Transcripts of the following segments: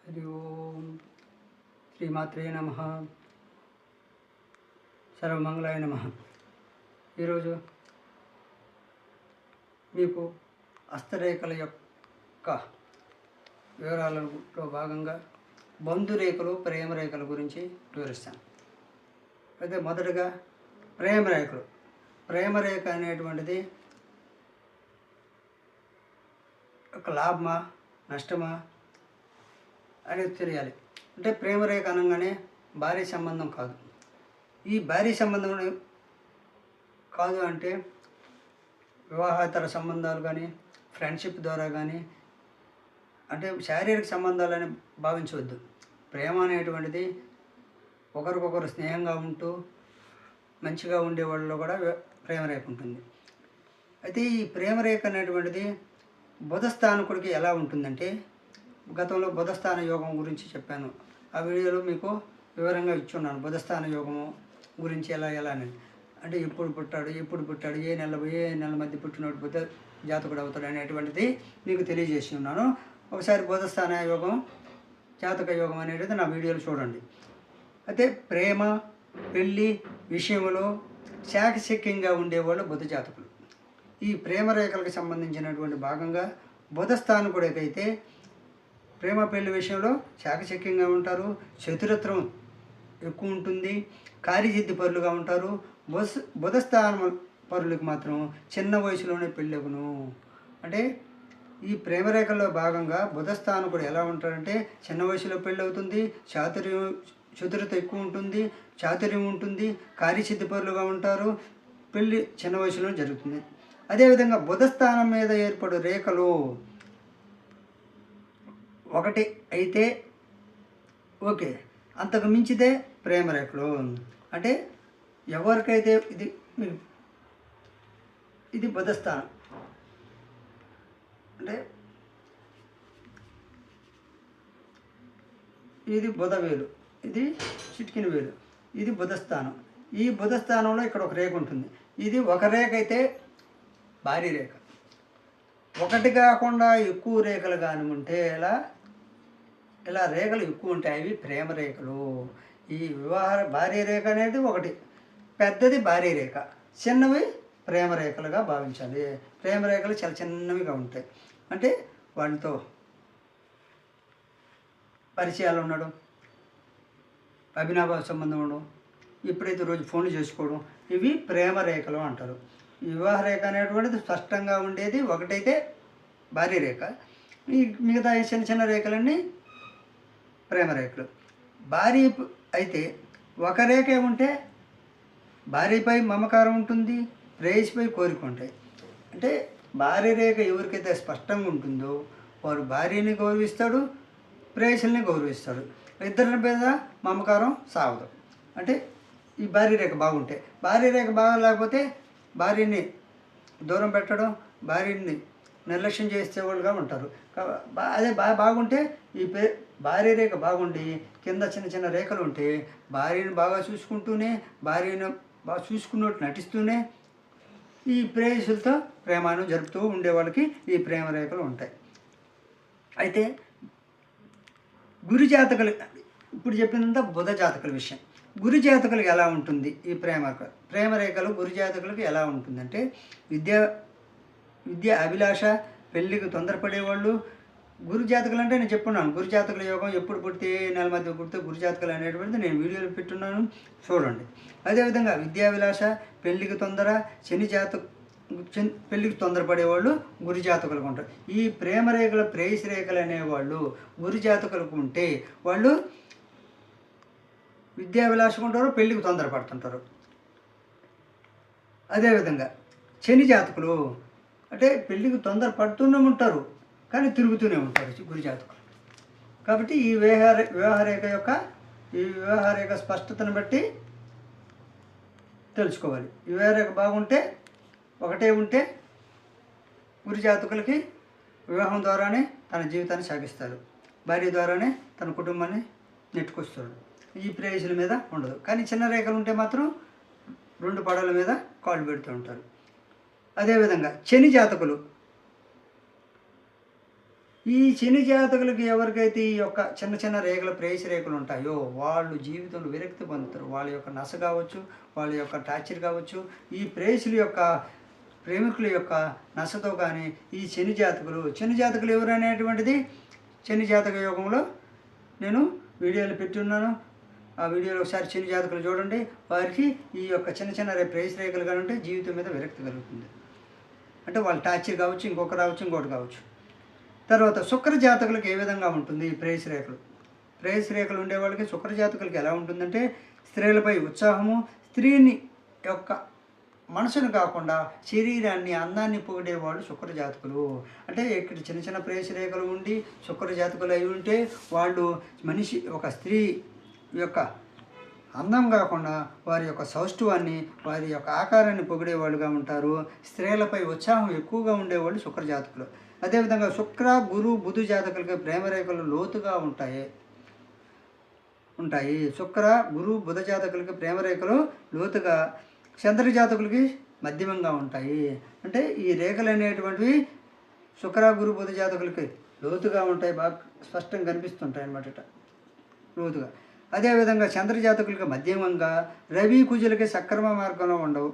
హరి ఓం శ్రీమాత్రే నమ సర్వమంగళాయ నమ. ఈరోజు మీకు హస్తరేఖల యొక్క వివరాలలో భాగంగా బంధురేఖలు ప్రేమరేఖల గురించి వివరిస్తాను. అయితే మొదటగా ప్రేమరేఖలు. ప్రేమరేఖ అనేటువంటిది ఒక లాభమా నష్టమా అనేది తెలియాలి. అంటే ప్రేమరేఖ అనగానే భారీ సంబంధం కాదు. ఈ భారీ సంబంధం కాదు అంటే వివాహేతర సంబంధాలు కానీ ఫ్రెండ్షిప్ ద్వారా కానీ అంటే శారీరక సంబంధాలని భావించవద్దు. ప్రేమ అనేటువంటిది ఒకరికొకరు స్నేహంగా ఉంటూ మంచిగా ఉండే వాళ్ళలో కూడా ప్రేమరేఖ ఉంటుంది. అయితే ఈ ప్రేమరేఖ అనేటువంటిది బుధస్థానకుడికి ఎలా ఉంటుందంటే, గతంలో బుధస్థాన యోగం గురించి చెప్పాను. ఆ వీడియోలో మీకు వివరంగా ఇచ్చున్నాను. బుధస్థాన యోగము గురించి ఎలా అని అంటే ఎప్పుడు పుట్టాడు ఏ నెల మధ్య పుట్టినోడు బుధ జాతకుడు అవుతాడు అనేటువంటిది మీకు తెలియజేసి ఉన్నాను. ఒకసారి బుధస్థాన యోగం జాతక యోగం అనేది నా వీడియోలు చూడండి. అయితే ప్రేమ పెళ్ళి విషయంలో చాకచక్యంగా ఉండేవాళ్ళు బుధ జాతకులు. ఈ ప్రేమరేఖలకు సంబంధించినటువంటి భాగంగా బుధస్థానకుడికైతే ప్రేమ పెళ్లి విషయంలో చాకచక్యంగా ఉంటారు, చతురత్వం ఎక్కువ ఉంటుంది, కార్యసిద్ధి పరులుగా ఉంటారు. బుధస్థాన పరులకు మాత్రం చిన్న వయసులోనే పెళ్ళగును. అంటే ఈ ప్రేమరేఖల్లో భాగంగా బుధస్థానకుడు ఎలా ఉంటాడంటే చిన్న వయసులో పెళ్ళి అవుతుంది, చతురత ఎక్కువ ఉంటుంది, చాతుర్యం ఉంటుంది, కార్యసిద్ధి పరులుగా ఉంటారు, పెళ్ళి చిన్న వయసులో జరుగుతుంది. అదేవిధంగా బుధస్థానం మీద ఏర్పడు రేఖలు ఒకటి అయితే ఓకే, అంతకు మించితే ప్రేమరేఖలు. అంటే ఎవరికైతే ఇది బుధస్థానం అంటే ఇది బుధవేలు, ఇది చిటికిన వేలు, ఇది బుధస్థానం. ఈ బుధస్థానంలో ఇక్కడ ఒక రేఖ ఉంటుంది. ఇది ఒక రేఖ అయితే భారీ రేఖ. ఒకటి కాకుండా ఎక్కువ రేఖలు కానీ ఉంటే ఇలా రేఖలు ఎక్కువ ఉంటాయి, అవి ప్రేమరేఖలు. ఈ భారీ రేఖ అనేది ఒకటి, పెద్దది భారీ రేఖ, చిన్నవి ప్రేమరేఖలుగా భావించాలి. ప్రేమరేఖలు చాలా చిన్నవిగా ఉంటాయి. అంటే వాటితో పరిచయాలు ఉండడం, అభినవ సంబంధం ఉండడం, ఎప్పుడైతే రోజు ఫోన్లు చేసుకోవడం, ఇవి ప్రేమరేఖలు అంటారు. ఈ వివాహ రేఖ అనేటువంటిది స్పష్టంగా ఉండేది ఒకటైతే భారీ రేఖ, ఈ మిగతా చిన్న చిన్న రేఖలన్నీ ప్రేమరేఖలు. భార్య అయితే ఒక రేఖ ఉంటే భార్యపై మమకారం ఉంటుంది, ప్రేయసిపై కోరిక ఉంటాయి. అంటే భార్య రేఖ ఎవరికైతే స్పష్టంగా ఉంటుందో వారు భార్యని గౌరవిస్తాడు, ప్రేయసుల్ని గౌరవిస్తాడు. ఇద్దరి మీద మమకారం సాగదు. అంటే ఈ భార్య రేఖ బాగుంటే, భార్య రేఖ బాగా లేకపోతే భార్యని దూరం పెట్టడం, భార్యని నిర్లక్ష్యం చేసేవాళ్ళుగా ఉంటారు. అదే బాగుంటే భార్య రేఖ బాగుండి కింద చిన్న చిన్న రేఖలు ఉంటే భార్యను బాగా చూసుకుంటూనే, భార్యను బాగా చూసుకున్నట్టు నటిస్తూనే ఈ ప్రేయసులతో ప్రేమాను జరుపుతూ ఉండేవాళ్ళకి ఈ ప్రేమ రేఖలు ఉంటాయి. అయితే గురు జాతకులు, ఇప్పుడు చెప్పినంత బుధ జాతకుల విషయం. గురు జాతకులకు ఎలా ఉంటుంది ఈ ప్రేమరేఖలు? గురు జాతకులకు ఎలా ఉంటుందంటే విద్య అభిలాష, పెళ్ళికి తొందరపడేవాళ్ళు గురు జాతకులు. అంటే నేను చెప్పున్నాను, గురు జాతకుల యోగం ఎప్పుడు పుడితే నెల మధ్య పుడితే గురు జాతకులు అనేటువంటిది నేను వీడియోలో పెట్టున్నాను, చూడండి. అదేవిధంగా విద్యాభిలాష, పెళ్ళికి తొందర, పెళ్ళికి తొందరపడేవాళ్ళు గురు జాతకులకు ఉంటారు. ఈ ప్రేమరేఖల ప్రేయసి రేఖలు అనేవాళ్ళు గురు జాతకులకు ఉంటే వాళ్ళు విద్యాభిలాషకు ఉంటారు, పెళ్ళికి తొందరపడుతుంటారు. అదేవిధంగా శని జాతకులు అంటే పెళ్ళికి తొందరపడుతూనే ఉంటారు కానీ తిరుగుతూనే ఉంటారు గురు జాతకులు. కాబట్టి ఈ వివాహరేఖ స్పష్టతను బట్టి తెలుసుకోవాలి. ఈ వివాహరేఖ బాగుంటే ఒకటే ఉంటే గురు జాతకులకి వివాహం ద్వారానే తన జీవితాన్ని సాగిస్తారు, భార్య ద్వారానే తన కుటుంబాన్ని నెట్టుకొస్తాడు. ఈ ప్రేయసుల మీద ఉండదు. కానీ చిన్న రేఖలు ఉంటే మాత్రం రెండు పడవల మీద కాళ్ళు పెడుతూ ఉంటారు. అదేవిధంగా శని జాతకులు ఈ శని జాతకులకి ఎవరికైతే ఈ యొక్క చిన్న చిన్న రేఖలు ప్రేయసి రేఖలు ఉంటాయో వాళ్ళు జీవితంలో విరక్తి పొందుతారు. వాళ్ళ యొక్క నశ కావచ్చు, వాళ్ళ యొక్క టార్చర్ కావచ్చు, ఈ ప్రేయసుల యొక్క ప్రేమికుల యొక్క నశతో కానీ ఈ శని జాతకులు ఎవరనేటువంటిది శని జాతక యోగంలో నేను వీడియోలు పెట్టి ఉన్నాను. ఆ వీడియోలో ఒకసారి శని జాతకులు చూడండి. వారికి ఈ యొక్క చిన్న చిన్న ప్రేయసి రేఖలు కానీ ఉంటే జీవితం మీద విరక్తి కలుగుతుంది. అంటే వాళ్ళ టార్చర్ కావచ్చు, ఇంకొక రావచ్చు, ఇంకోటి కావచ్చు. తర్వాత శుక్ర జాతకులకు ఏ విధంగా ఉంటుంది ఈ ప్రేయసి రేఖలు ఉండే వాళ్ళకి శుక్ర జాతకులకి ఎలా ఉంటుందంటే స్త్రీలపై ఉత్సాహము, స్త్రీని యొక్క మనసును కాకుండా శరీరాన్ని, అందాన్ని పొగిడేవాళ్ళు శుక్ర జాతకులు. అంటే ఇక్కడ చిన్న చిన్న ప్రేయసి రేఖలు ఉండి శుక్ర జాతకులు అయి ఉంటే వాళ్ళు మనిషి ఒక స్త్రీ యొక్క అందం కాకుండా వారి యొక్క సౌష్ఠవాన్ని, వారి యొక్క ఆకారాన్ని పొగిడేవాళ్ళుగా ఉంటారు. స్త్రీలపై ఉత్సాహం ఎక్కువగా ఉండేవాళ్ళు శుక్ర జాతకులు. అదేవిధంగా శుక్ర, గురు, బుధు జాతకులకి ప్రేమరేఖలు లోతుగా ఉంటాయి. శుక్ర, గురు, బుధ జాతకులకి ప్రేమరేఖలు లోతుగా, చంద్ర జాతకులకి మధ్యమంగా ఉంటాయి. అంటే ఈ రేఖలు అనేటువంటివి శుక్ర, గురు, బుధ జాతకులకి లోతుగా ఉంటాయి, బాగా స్పష్టంగా కనిపిస్తుంటాయి అన్నమాట ఇట లోతుగా. అదేవిధంగా చంద్ర జాతకులకి మధ్యమంగా, రవి, కుజులకి సక్రమ మార్గంలో ఉండవు.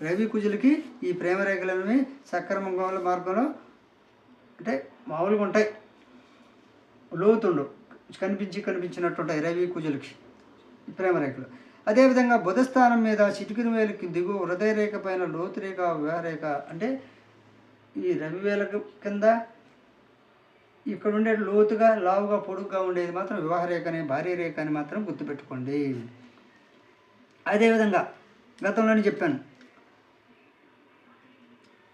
రవి, కుజులకి ఈ ప్రేమరేఖలనేవి సక్రమంగా మార్గంలో అంటే మామూలుగా ఉంటాయి, లోతుండవు, కనిపించినట్టు ఉంటాయి రవి, కుజులకి ప్రేమరేఖలు. అదేవిధంగా బుధస్థానం మీద చిటికిన వేలకి దిగువ హృదయరేఖ పైన లోతురేఖ, వివాహరేఖ. అంటే ఈ రవి వేల కింద ఇక్కడ ఉండే లోతుగా, లావుగా, పొడుగ్గా ఉండేది మాత్రం వివాహరేఖ అని, భార్య రేఖ అని మాత్రం గుర్తుపెట్టుకోండి. అదేవిధంగా గతంలోనే చెప్పాను,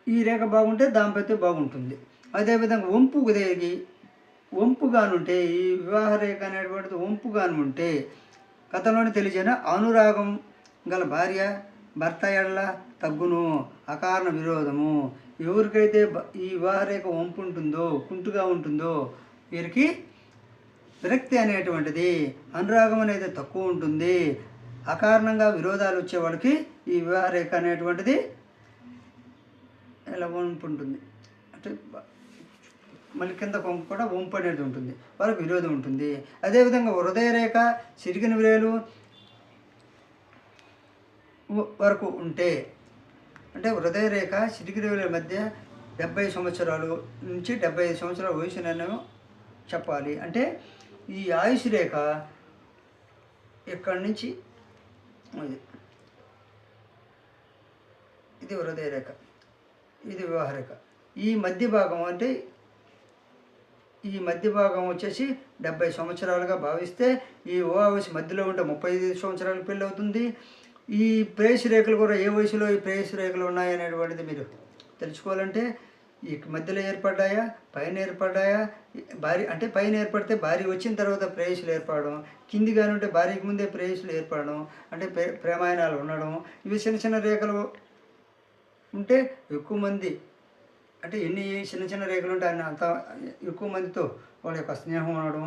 ఈ రేఖ బాగుంటే దాంపత్యం బాగుంటుంది. అదేవిధంగా వంపుగానుంటే ఈ వివాహ రేఖ అనేటువంటిది వంపుగానుంటే గతంలోనే తెలియజేన అనురాగం గల భార్య భర్త ఎడల తగ్గును, అకారణ విరోధము. ఎవరికైతే ఈ వివాహ రేఖ వంపు ఉంటుందో, కుంటుగా ఉంటుందో వీరికి విరక్తి అనేటువంటిది, అనురాగం అనేది తక్కువ ఉంటుంది. అకారణంగా విరోధాలు వచ్చే వాళ్ళకి ఈ వివాహ రేఖ అనేటువంటిది ఇలా వంపు ఉంటుంది. అంటే మళ్ళీ కింద కొంపు కూడా వంపు అనేది ఉంటుంది, వాళ్ళకి విరోధం ఉంటుంది. అదేవిధంగా హృదయరేఖ చిరిగిన వేలు వరకు ఉంటే, అంటే హృదయరేఖ చిరిగిన వేల మధ్య 70 సంవత్సరాలు నుంచి 75 సంవత్సరాల వయసునను చెప్పాలి. అంటే ఈ ఆయుష్ రేఖ ఇక్కడి నుంచి ఇది హృదయరేఖ, ఇది వివాహరేఖ. ఈ మధ్య భాగం అంటే ఈ మధ్య భాగం వచ్చేసి 70 సంవత్సరాలుగా భావిస్తే, ఈ వయసు మధ్యలో ఉంటే 35 సంవత్సరాలకు పెళ్ళి అవుతుంది. ఈ ప్రేయసి రేఖలు కూడా ఏ వయసులో ఈ ప్రేయసి రేఖలు ఉన్నాయనేటువంటిది మీరు తెలుసుకోవాలంటే ఈ మధ్యలో ఏర్పడ్డాయా, పైన ఏర్పడ్డాయా, భార్య అంటే పైన ఏర్పడితే భార్య వచ్చిన తర్వాత ప్రేయసులు ఏర్పడడం, కింది కానీ ఉంటే భార్యకి ముందే ప్రేయసులు ఏర్పడడం, అంటే ప్రేమాయణాలు ఉండడం. ఇవి చిన్న చిన్న రేఖలు ఉంటే ఎక్కువ మంది, అంటే ఎన్ని చిన్న చిన్న రేఖలు ఉంటే ఆయన అంత ఎక్కువ మందితో వాళ్ళ యొక్క స్నేహం ఉండడం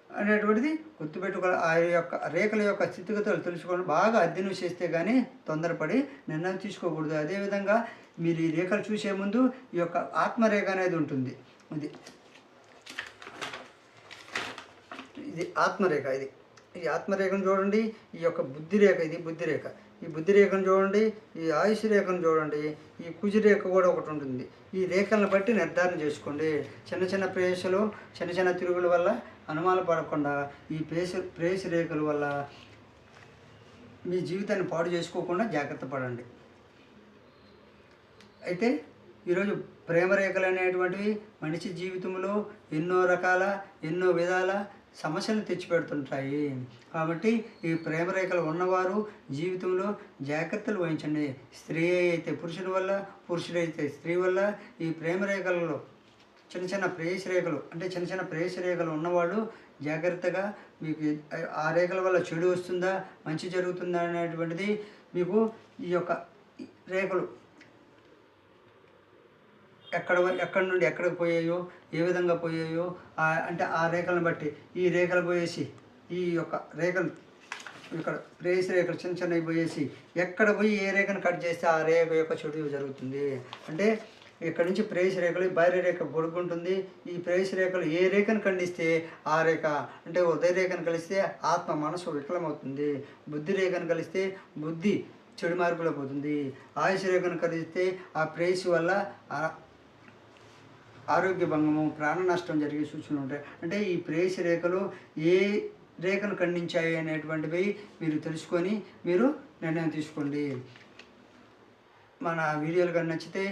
అనేటువంటిది గుర్తుపెట్టుకోవాలి. ఆ యొక్క రేఖల యొక్క స్థితిగతులు తెలుసుకోవడం, బాగా అధ్యయనం చేస్తే కానీ తొందరపడి నిర్ణయం తీసుకోకూడదు. అదేవిధంగా మీరు ఈ రేఖలు చూసే ముందు ఈ యొక్క ఆత్మరేఖ అనేది ఉంటుంది. ఇది ఆత్మరేఖ. ఈ ఆత్మరేఖను చూడండి. ఈ యొక్క బుద్ధిరేఖ, ఇది బుద్ధిరేఖ. ఈ బుద్ధిరేఖను చూడండి, ఈ ఆయుష్ రేఖను చూడండి, ఈ కుజరేఖ కూడా ఒకటి ఉంటుంది. ఈ రేఖలను బట్టి నిర్ధారణ చేసుకోండి. చిన్న చిన్న ప్రేయసులు, చిన్న చిన్న తిరుగుల వల్ల అనుమానం పడకుండా ఈ ప్రేయసి రేఖల వల్ల మీ జీవితాన్ని పాడు చేసుకోకుండా జాగ్రత్త పడండి. అయితే ఈరోజు ప్రేమరేఖలు అనేటువంటివి మనిషి జీవితంలో ఎన్నో విధాల సమస్యలు తెచ్చిపెడుతుంటాయి. కాబట్టి ఈ ప్రేమరేఖలు ఉన్నవారు జీవితంలో జాగ్రత్తలు వహించండి. స్త్రీ అయితే పురుషుని వల్ల, పురుషుడైతే స్త్రీ వల్ల ఈ ప్రేమరేఖలలో చిన్న చిన్న ప్రేయసి రేఖలు, అంటే చిన్న చిన్న ప్రేయసి రేఖలు ఉన్నవాళ్ళు జాగ్రత్తగా మీకు ఆ రేఖల వల్ల చెడు వస్తుందా, మంచి జరుగుతుందా అనేటువంటిది మీకు ఈ యొక్క రేఖలు ఎక్కడి నుండి ఎక్కడికి పోయాయో, ఏ విధంగా పోయాయో, అంటే ఆ రేఖలను బట్టి ఈ రేఖలు పోయేసి, ఈ యొక్క రేఖలు ఇక్కడ ప్రేయసి రేఖలు చిన్న చిన్నవి పోయేసి ఎక్కడ పోయి ఏ రేఖను కట్ చేస్తే ఆ రేఖ యొక్క చెడు జరుగుతుంది. అంటే ఇక్కడ నుంచి ప్రేయసి రేఖలు భార్య రేఖ పొడుగుంటుంది. ఈ ప్రేయసి రేఖలు ఏ రేఖను ఖండిస్తే ఆ రేఖ అంటే ఉదయ రేఖను కలిస్తే ఆత్మ మనసు వికలమవుతుంది. బుద్ధి రేఖను కలిస్తే బుద్ధి చెడు మార్పులో పోతుంది. ఆయుష్ రేఖను కలిస్తే ఆ ప్రేయసి వల్ల ఆరోగ్య భంగము, ప్రాణ నష్టం జరిగే సూచనలు ఉంటాయి. అంటే ఈ ప్రేయసి రేఖలు ఏ రేఖను ఖండించాయి అనేటువంటివి మీరు తెలుసుకొని మీరు నిర్ణయం తీసుకోండి. మన వీడియోలు కానీ నచ్చితే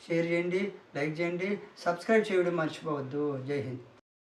షేర్ చేయండి, లైక్ చేయండి, సబ్స్క్రైబ్ చేయడం మర్చిపోవద్దు. జై హింద్.